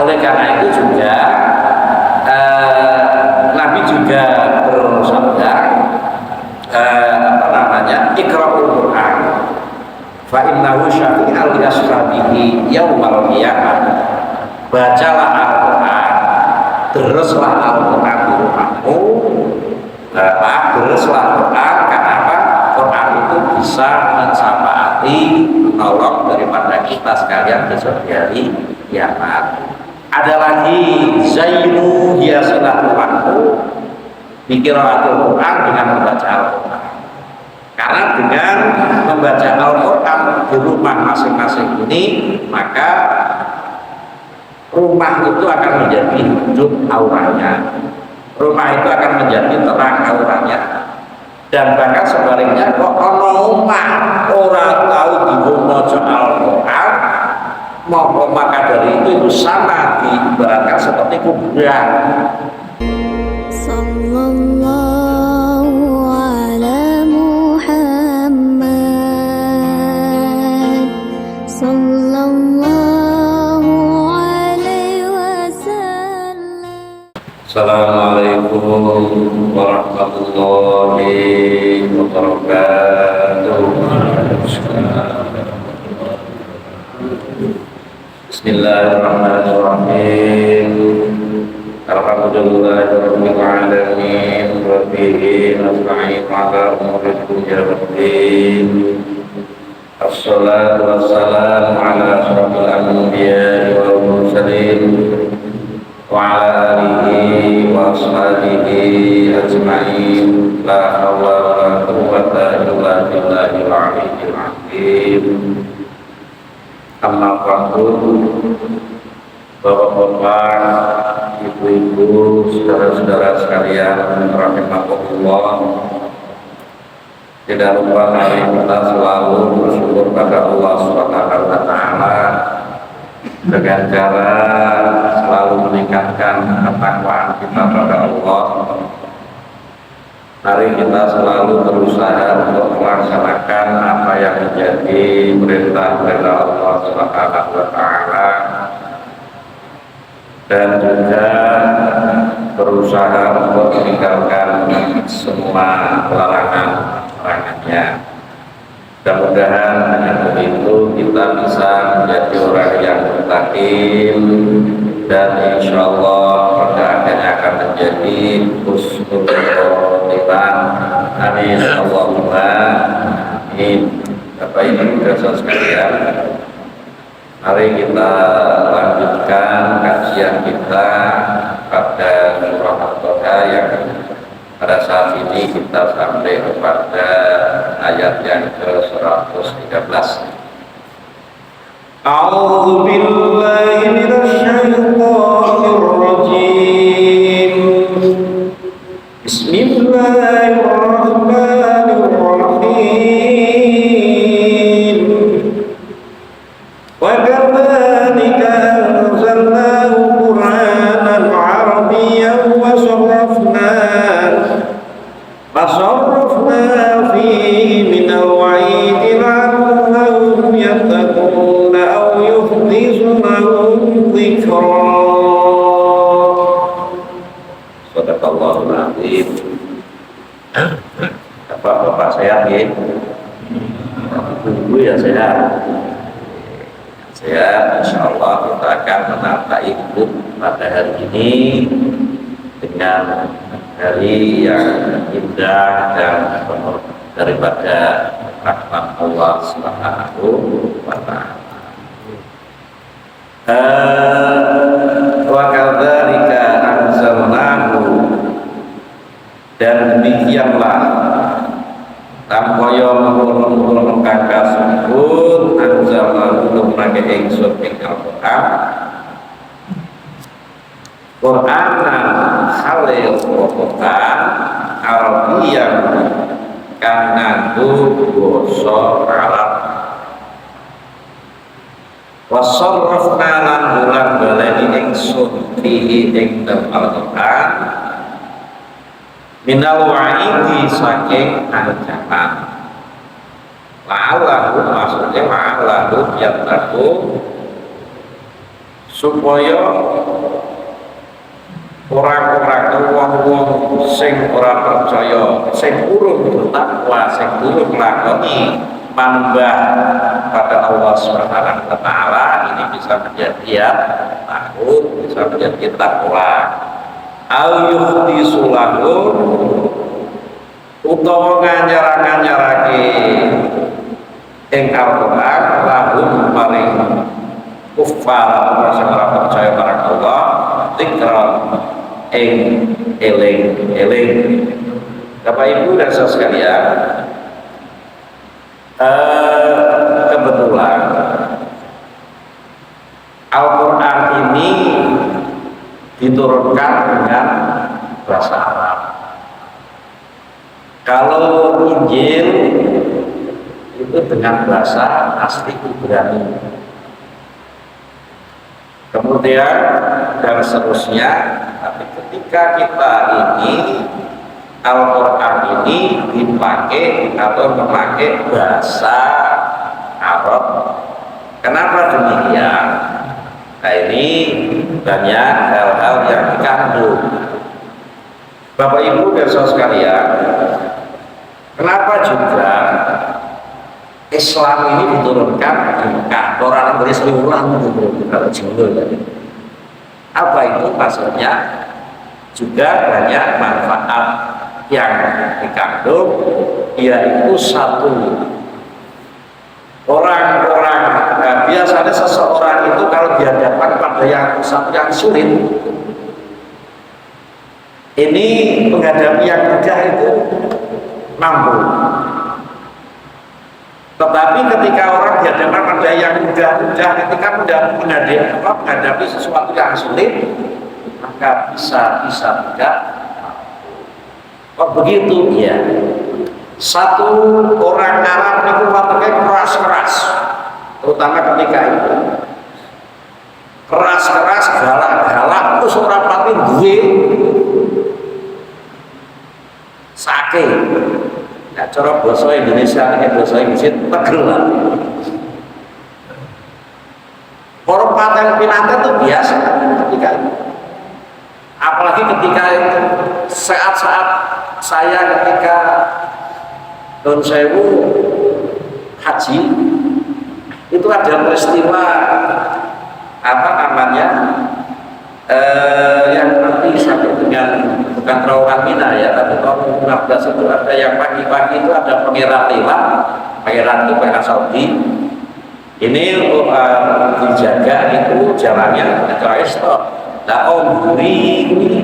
oleh karena itu juga Nabi juga bersabda Iqra'ul Qur'an fa innahu syafi'al li ashabihi yaumal qiyamah. Bacalah Al-Qur'an, teruslah Al-Qur'an di rumahmu, teruslah Quran. Karena apa? Quran itu bisa mensafaati, menolong daripada kita sekalian besok hari kiamat. Ada lagi zainu hiasilah rumahmu biqiraatil Quran, dengan membaca Al-Quran. Karena dengan membaca Al-Quran di rumah masing-masing ini, maka rumah itu akan menjadi hidup auranya, rumah itu akan menjadi terang auranya. Dan bahkan sebaliknya, kok omah orang tahu dibaca Al-Quran, maka dari itu sama diibaratkan seperti kuburan. Sallallahu ala Muhammad Sallallahu alaihi wasallam. Assalamualaikum warahmatullahi wabarakatuh. Bismillahirrahmanirrahim. Alhamdulillahirabbil alamin wa bihi nasta'in 'ala umuri dunya waddin. Assalatu wassalamu ala asyrafil anbiya'i wal mursalin wa ala alihi wa ashabihi ajma'in. La haula wa la quwwata illa billahil aliyyil azim. Amma ba'du. Bapak-bapak, ibu-ibu, saudara-saudara sekalian rahimakumullah, tidak lupa mari kita selalu bersyukur pada Allah Subhanahu wa taala dengan cara selalu meningkatkan ketakwaan kita pada Allah. Mari kita selalu berusaha untuk melaksanakan apa yang menjadi perintah-perintah Allah Subhanahu wa taala, dan juga berusaha untuk meninggalkan semua larangan-larangannya. Mudah-mudahan dengan begitu kita bisa menjadi orang yang mustaqim, dan insya Allah pada akhirnya akan menjadi husnul khotimah. Amin Allahumma amin. Bapak Ibu saudara sekalian, mari kita lanjutkan kajian kita pada surah Al-Toha yang pada saat ini kita sampai kepada ayat yang ke-113. A'udzu billahi minasyaitonir rajim. Bismillahirrahmanirrahim. Wa kadzalika anzalnahu Qur'anan 'arabiyyan wa sarrafna fihi min al-wa'idi la'allahum yattaquna aw yuhdithu lahum dhikra. Shadaqallahul 'azim. Bapak sehat ya? Ibu ya sehat. Insya Allah kita akan menata hidup pada hari ini dengan hari yang indah dan penuh daripada rahmat Allah Subhanahu wa taala. Wa kadzalika anzalnahu, dan demikianlah tampoyo mengulung kakak sungguh anzalnahu lumrake ingsun ing Al-Qur'an Qur'anan halil Qur'an Arabiyan kang nganggo basa Arab. Wasarrafna lan bulan baleni ingsun fihi ing Al-Qur'an minal wa'idi saking ancaman. La'allahu, maksudnya la'allahu yattaqu, supaya orang-orang wong-wong sing ora percaya, sing urung bertakwa, sing urung nglakoni manembah pada Allah Subhanahu wa taala, ini bisa menjadi ya takut, bisa menjadi takwa. Au yuhdisu lahum, utawa nganyar-nganyarake ing Al-Qur'an lahum maring kufar sing ora percaya marang Allah zikra ing eling. Bapak Ibu dan saudara sekalian, kebetulan Al-Quran ini diturunkan dengan bahasa Arab. Kalau Injil itu dengan bahasa asli Ibrani. Kemudian dan seterusnya. Tapi ketika kita ini Al-Quran ini dipakai atau memakai bahasa Arab. Kenapa demikian? Nah, ini banyak hal-hal yang dikandung. Bapak Ibu dan saudara sekalian, kenapa juga Islam ini diturunkan di Mekah? Orang beri ulang kalau jumlah tadi. Apa itu maksudnya? Juga banyak manfaat yang dikandung, yaitu satu, orang-orang biasanya seseorang itu kalau dihadapkan pada satu yang sulit, ini menghadapi yang mudah itu mampu. Tetapi ketika orang dihadapkan pada yang mudah-mudah, ketika menghadapi sesuatu yang sulit, maka bisa tidak. Kok begitu? Ya. Satu orang Arab itu wataknya keras-keras, terutama ketika itu keras-keras, galak-galak, terus orang pati gue sake. Nah, cara bahasa Indonesia ini bahasa Inggris tegel lah. Orang paten pinate itu biasa ketika itu. Apalagi ketika itu saat-saat saya ketika tahun 1000 haji itu ada peristiwa apa namanya yang nanti sampai dengan bukan terowongan Mina ya, tapi tahun 15 itu ada yang pagi-pagi itu ada pangeran lewat, pangeran itu pangeran Saudi ini dijaga itu jalannya kecuali stop. Nah, ini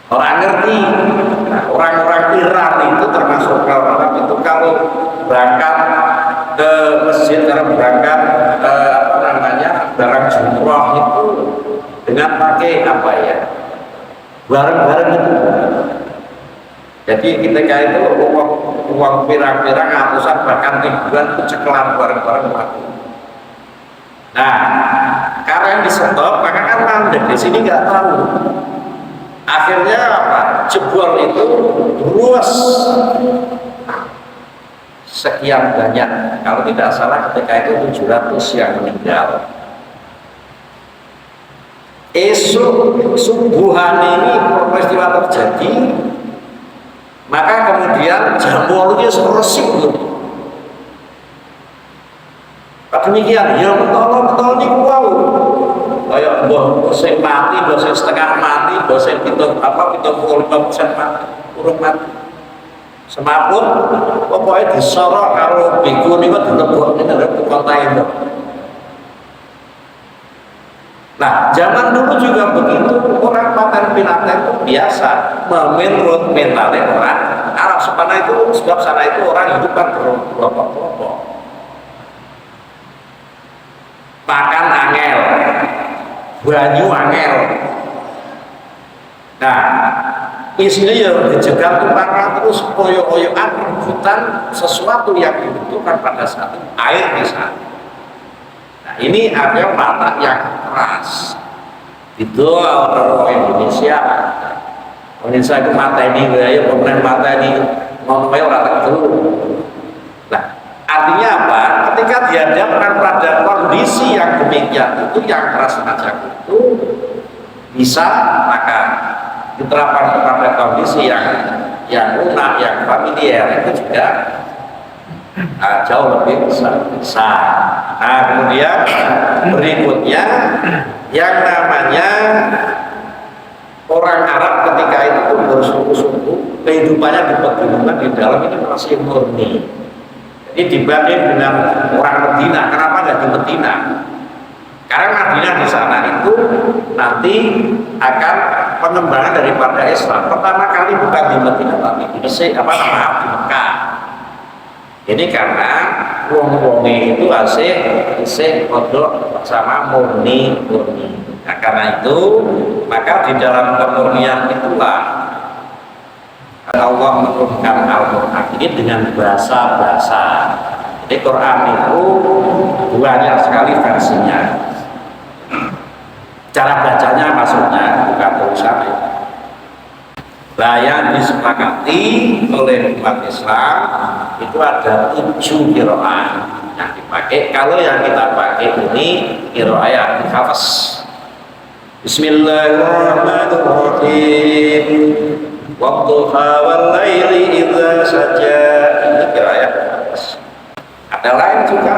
orang ngerti. Nah, orang-orang Iran itu termasuk orang itu kalau berangkat ke masjid, kalau berangkat apa namanya barang jumroh itu dengan pakai apa ya, barang-barang itu. Jadi ketika itu uang pirang-pirang ratusan bahkan ribuan itu ceklan barang-barang mati. Nah, karena yang di-stop, maka kan mandek di sini nggak tahu. Akhirnya apa? Jebol itu luas sekian banyak. Kalau tidak salah ketika itu 700 yang meninggal. Esok subuhan ini peristiwa terjadi, maka kemudian jambulnya resik tuh. Demikian, ya betul nih wow, kayak sing mati, sing setengah mati, sing pitung 55% mati, kurang mati. Semaput, pokoknya disorok kalau biku ini kan dilebok ini ada kontain. Nah, zaman dulu juga begitu, orang paten pinate itu biasa menurut mentalnya orang Arab sana itu, sebab sana itu orang hidup kan berkelompok-kelompok. Pakan angel, banyu angel. Nah, isinya ya dijegal tukang terus koyo-koyoan rebutan sesuatu yang dibutuhkan pada saat itu, air di sana. Nah, ini ada mata yang keras. Itu orang Indonesia. Indonesia itu mata ini, ya pemenang mata ini, ngomongnya orang terus. Nah, artinya apa? ketika dihadapkan pada kondisi yang demikian itu, yang keras macam itu bisa maka diterapkan kepada kondisi yang lunak, yang familiar itu juga jauh lebih besar. Nah, kemudian berikutnya yang namanya orang Arab ketika itu pun bersungguh-sungguh kehidupannya di pegunungan di dalam ini masih murni. Jadi dibanding dengan orang Medina, kenapa nggak di Medina? Karena Madinah di sana itu nanti akan pengembangan daripada Islam pertama kali bukan di Medina tapi di Mesir, di Mekah. Ini karena wong-wonge itu asih kodok sama murni. Nah, karena itu maka di dalam kemurnian itulah Allah menurunkan Al-Quran ini dengan bahasa-bahasa. Jadi Quran itu banyak sekali versinya. Cara bacanya maksudnya bukan tulisan. Nah, yang disepakati oleh umat Islam itu ada 7 qiraat yang dipakai. Kalau yang kita pakai ini qiraat yang hafaz. Bismillahirrahmanirrahim. Wadduha wal laili idza saja. Ini qiraat hafaz. Ada lain juga.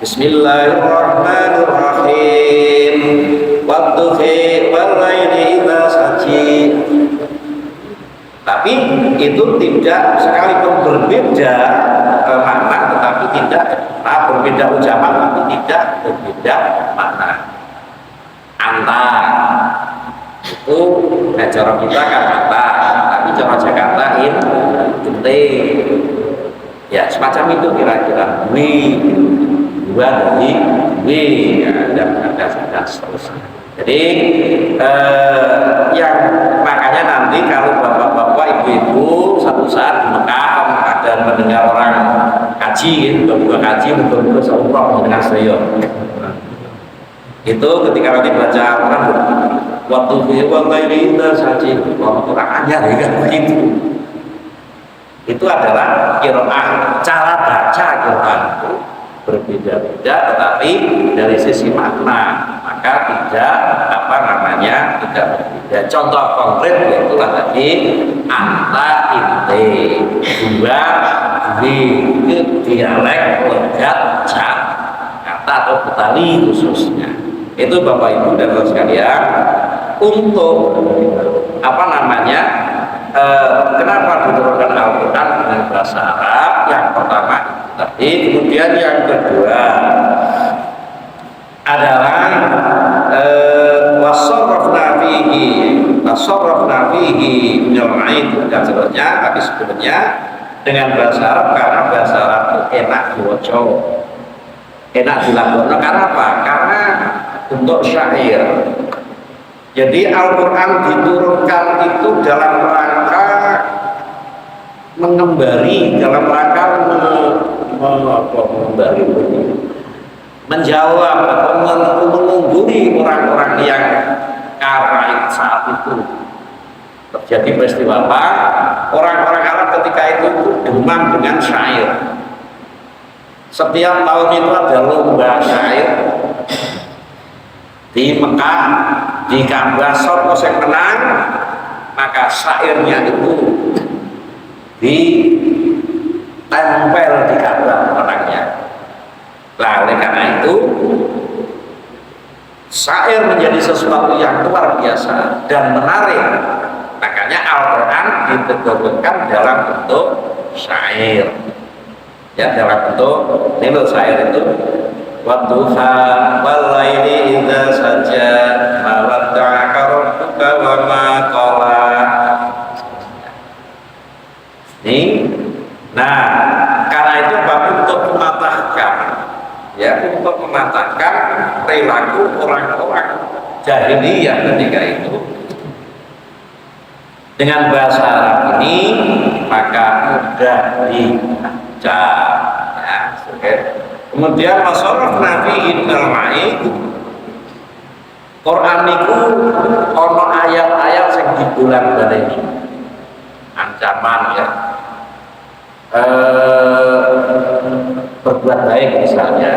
Bismillahirrahmanirrahim. Wadduhi wal laili idza saja. Tapi itu tidak sekalipun berbeda makna, tetapi tidak berbeda ucapan, tapi tidak berbeda makna. Antar itu cara kita kan antar, tapi cara Jakarta inte. Ya semacam itu kira-kira. Dua dari ada seterusnya. Jadi yang makanya nanti kalau bapak-bapak, ibu-ibu satu saat di Mekah dan mendengar orang kaji, buka kaji, buka seumroh dengan saya. Itu ketika nanti baca Al-Quran, waktu ini saja, Quran aja kan begitu. Itu adalah qiraah, cara baca Quran itu berbeda-beda, tetapi dari sisi makna maka tidak tidak berbeda. Contoh konkret yaitulah tadi anta inte, dua itu dialek logat Jakarta atau Betawi khususnya. Itu Bapak Ibu dan saudara sekalian, untuk kenapa diturunkan Al-Quran dengan bahasa Arab? Yang pertama tadi, kemudian yang kedua adalah wasarrafna fihi minal aid dan seterusnya. Tapi sebelumnya dengan bahasa Arab, karena bahasa Arab itu enak diwaca, enak dilakoni. Karena apa? Karena untuk syair. Jadi Al-Quran diturunkan itu dalam rangka mengembari, dalam rangka menjawab atau mengungguli orang-orang yang kafir saat itu. Terjadi peristiwa apa? Orang-orang Arab ketika itu demam dengan syair. Setiap tahun itu ada lomba syair di Mekah, di Ka'bah. Siapa yang menang maka syairnya itu ditempel di Ka'bah menangnya. Nah, oleh karena itu syair menjadi sesuatu yang luar biasa dan menarik. Makanya Al-Quran diturunkan dalam bentuk syair, ya, dalam bentuk nilai syair itu wadduha wal laili idza saja ma wadda'aka rabbuka wa ma qala. Nah, karena itu untuk mematahkan, ya, untuk mematahkan perilaku orang-orang jahiliyah ketika itu dengan bahasa Arab ini, maka mudah dibaca, ya. Kemudian wasarrafna fihi minal aid. Quran niku ana ayat-ayat sing dibulan-baleni ancaman, ya. berbuat baik misalnya.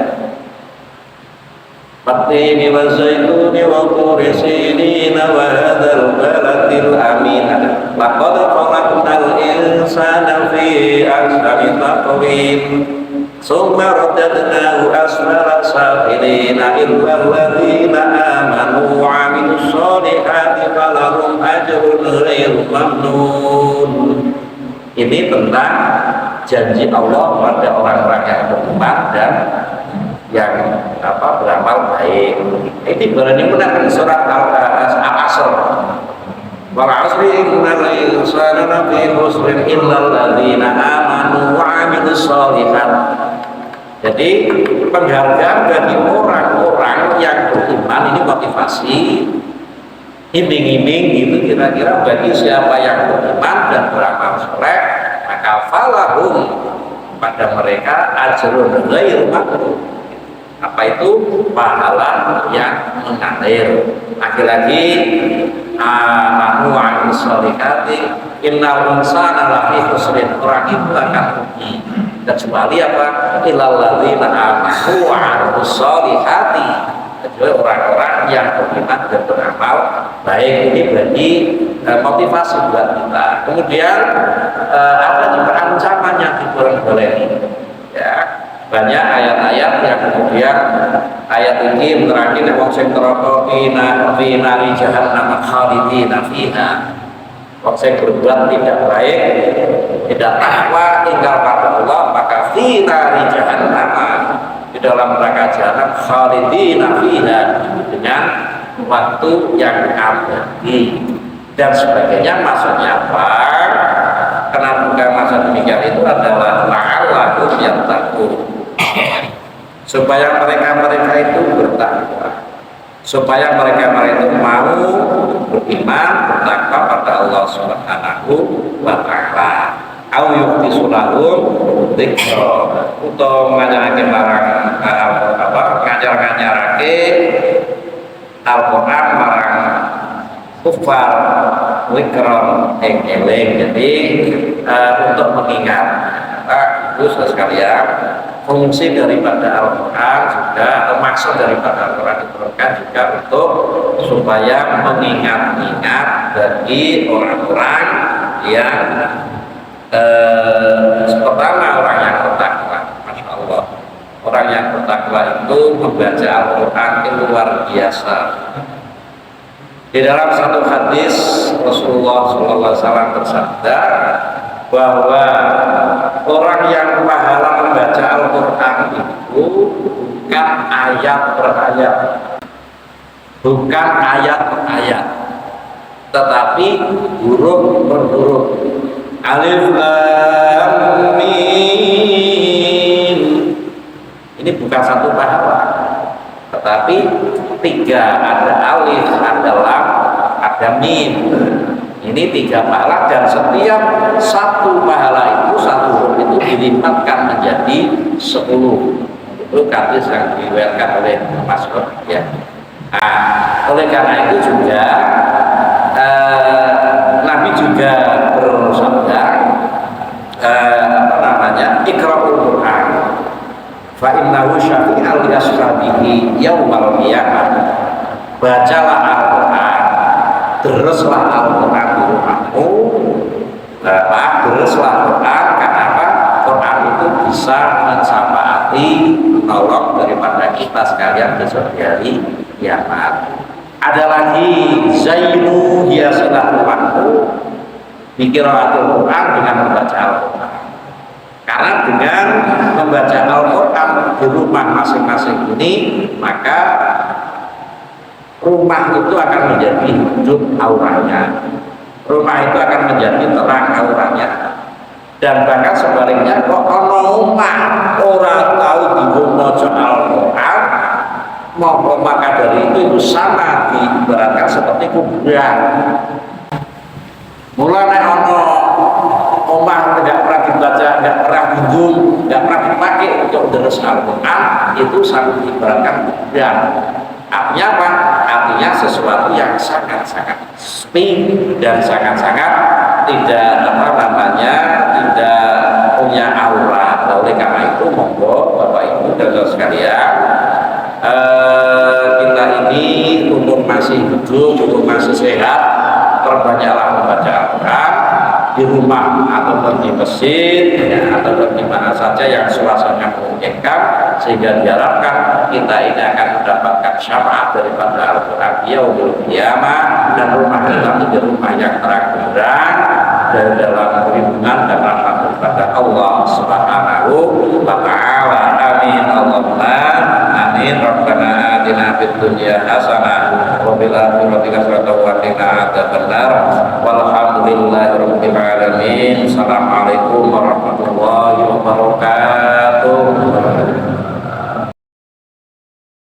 Wattini wa zaituni wa turi sinina wa hadzal baladil amin. Laqad khalaqnal insana fi ahsani taqwim. Summa radadnahu asfala safilina illa alladhina amanu wa amilus solihati falahum ajrun ghairu mamnun. Ini tentang janji Allah pada orang-orang yang beriman dan yang beramal baik. Ini berani menang surat Al-Asr. Wal 'asri innal insana lafi khusrin illa alladzina amanu wa 'amilus sholihat. Jadi penghargaan bagi orang-orang yang beriman ini motivasi, iming-iming gitu kira-kira bagi siapa yang beriman dan beramal soleh, maka falahum pada mereka ajrun ghairu mamnun. Apa itu? Pahala yang mengalir. Lagi-lagi amanu wa amilus sholihati innal insana lafi khusrin. Orang itu akan rugi kecuali apa? Illal ladzina amanu wa amilus sholihati, kecuali orang-orang yang beriman dan beramal baik. Ini bagi motivasi buat kita. Kemudian ada juga ancaman yang diboleh-bolehi, ya. Banyak ayat-ayat yang kemudian ayat ini menerangkan wong sing neraka fi nari jahannam khalidina fiha. Wong sing berbuat tidak baik, tidak takwa, tinggal pada Allah, maka fi nari jahannam, di dalam neraka jahanam khalidina fiha, dengan waktu yang abadi dan sebagainya. Maksudnya apa? Kenapa bukan masa demikian itu adalah la'allahum yattaqun, supaya mereka itu bertakwa, supaya mereka itu mau beriman, bertakwa pada Allah Subhanahu wa Ta'ala. Au yuqtisulahum dzikra, utawa ngajarake marang ngajar-ngajarake Al-Qur'an marang kufar wikron eling. Jadi untuk mengingat itu sekalian, fungsi daripada Al-Quran juga, atau maksud daripada Al-Quran diturunkan juga untuk supaya mengingat-ingat bagi orang-orang yang pertama orang yang bertakwa. Masya Allah, orang yang bertakwa itu membaca Al-Quran itu luar biasa. Di dalam satu hadis Rasulullah SAW bersabda bahwa orang yang pahala membaca Al-Quran itu bukan ayat per ayat, bukan ayat per ayat, tetapi huruf per huruf. Alif Lam Mim. Ini bukan satu pahala, tetapi tiga, ada alif, ada lam, ada mim. Ini tiga pahala, dan setiap satu pahala itu, satu huruf itu dilipatkan menjadi 10. Itu hadis yang diriwayatkan oleh Mas'ud, ya. Nah, oleh karena itu juga Nabi juga bersabda Iqra'ul Qur'an fa innahu syafi'al li ashabihi yaumal qiyamah. Bacalah Al-Quran, teruslah Al-Quran di rumahmu, teruslah Quran. Kenapa? Quran itu bisa mensafaati, menolong daripada kita sekalian besok di hari kiamat. Ada lagi zainu hiasilah rumahmu biqiraatil Quran, dengan membaca Al-Quran. Karena dengan membaca Al-Quran di rumah masing-masing ini, maka rumah itu akan menjadi hidup auranya, rumah itu akan menjadi terang auranya. Dan bahkan sebaliknya, kok ono omah ora tahu dibaca Al-Quran, maka dari itu sama diibaratkan seperti kuburan. Mulai ono omah tidak pernah dibaca, tidak pernah didung, tidak pernah dipakai untuk terus Al-Quran, itu sama diibaratkan kuburan. Artinya apa? Artinya sesuatu yang sangat-sangat sepi dan sangat-sangat tidak tidak punya aura, Nah, oleh karena itu monggo Bapak Ibu dan saudara sekalian, kita ini umur masih hidup, umur masih sehat, perbanyaklah membaca Al-Quran di rumah ataupun di masjid ya, ataupun di mana saja yang suasananya memungkinkan, sehingga diharapkan kita ini akan mendapatkan syafaat daripada Al-Quran yaumul qiyamah, dan rumah kita menjadi rumah yang terang benderang dari dalam perlindungan dan rahmat daripada Allah Subhanahu wa ta'ala. Amin Allahumma amin. Rabbana atina fid dunya hasanah wa fil akhirati hasanah wa qina adzabannar. Walhamdulillahirabbil alamin. Salam